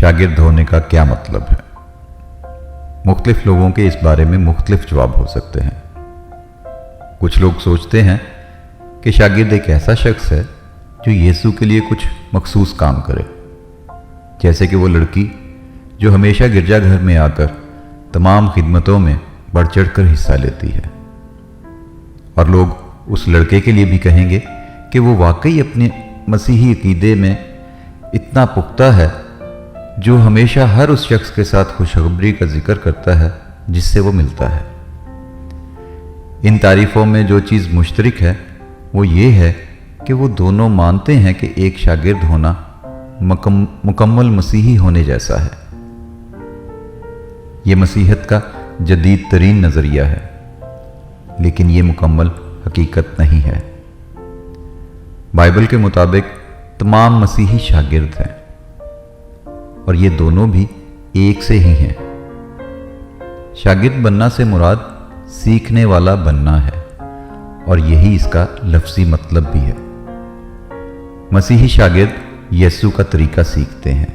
शागिर्द होने का क्या मतलब है? मुख्तलिफ लोगों के इस बारे में मुख्तलिफ जवाब हो सकते हैं। कुछ लोग सोचते हैं कि शागिर्द एक ऐसा शख्स है जो यीशु के लिए कुछ मखसूस काम करे, जैसे कि वो लड़की जो हमेशा गिरजाघर में आकर तमाम खिदमतों में बढ़ चढ़ कर हिस्सा लेती है। और लोग उस लड़के के लिए भी कहेंगे कि वो वाकई अपने मसीही अकीदे में इतना पुख्ता है जो हमेशा हर उस शख्स के साथ खुशखबरी का जिक्र करता है जिससे वो मिलता है। इन तारीफ़ों में जो चीज़ मुश्तरक है वो ये है कि वो दोनों मानते हैं कि एक शागिर्द होना मुकम्मल मसीही होने जैसा है। ये मसीहत का जदीद तरीन नज़रिया है, लेकिन ये मुकम्मल हकीकत नहीं है। बाइबल के मुताबिक तमाम मसीही शागिर्द हैं और ये दोनों भी एक से ही हैं। शागिर्द बनना से मुराद सीखने वाला बनना है और यही इसका लफ्ज़ी मतलब भी है। मसीही शागिर्द यीशु का तरीका सीखते हैं।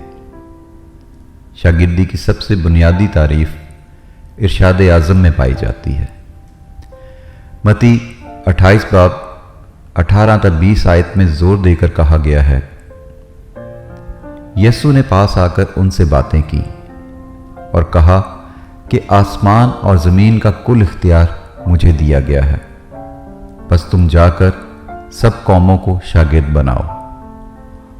शागिर्दी की सबसे बुनियादी तारीफ इरशाद आज़म में पाई जाती है। मत्ती 28 बाब 18-20 आयत में जोर देकर कहा गया है, यीशु ने पास आकर उनसे बातें की और कहा कि आसमान और ज़मीन का कुल इख्तियार मुझे दिया गया है, बस तुम जाकर सब कौमों को शागिर्द बनाओ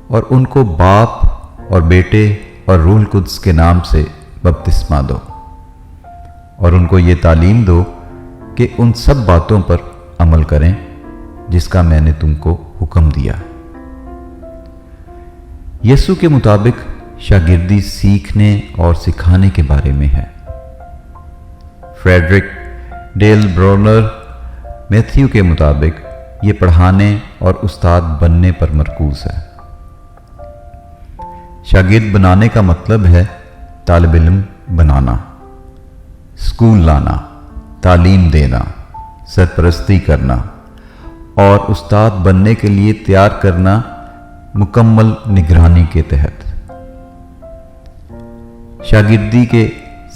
और उनको बाप और बेटे और रूह कुद्स के नाम से बपतिस्मा दो और उनको ये तालीम दो कि उन सब बातों पर अमल करें जिसका मैंने तुमको हुक्म दिया। यीशु के मुताबिक शागिर्दी सीखने और सिखाने के बारे में है। फ्रेडरिक डेल ब्रोनर मैथ्यू के मुताबिक ये पढ़ाने और उस्ताद बनने पर मरकूज है। शागिर्द बनाने का मतलब है तालिब इल्म बनाना, स्कूल लाना, तालीम देना, सरपरस्ती करना और उस्ताद बनने के लिए तैयार करना मुकम्मल निगरानी के तहत। शागिर्दी के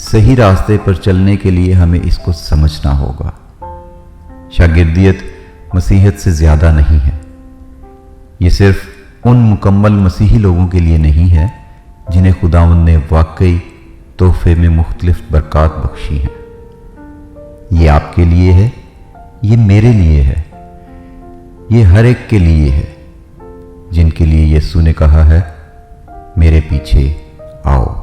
सही रास्ते पर चलने के लिए हमें इसको समझना होगा। शागिर्दियत मसीहत से ज़्यादा नहीं है। ये सिर्फ उन मुकम्मल मसीही लोगों के लिए नहीं है जिन्हें खुदावंद ने वाकई तोहफे में मुख्तलिफ बरक़ात बख्शी हैं। ये आपके लिए है, ये मेरे लिए है, ये हर एक के लिए है जिनके लिए यीशु ने कहा है, मेरे पीछे आओ।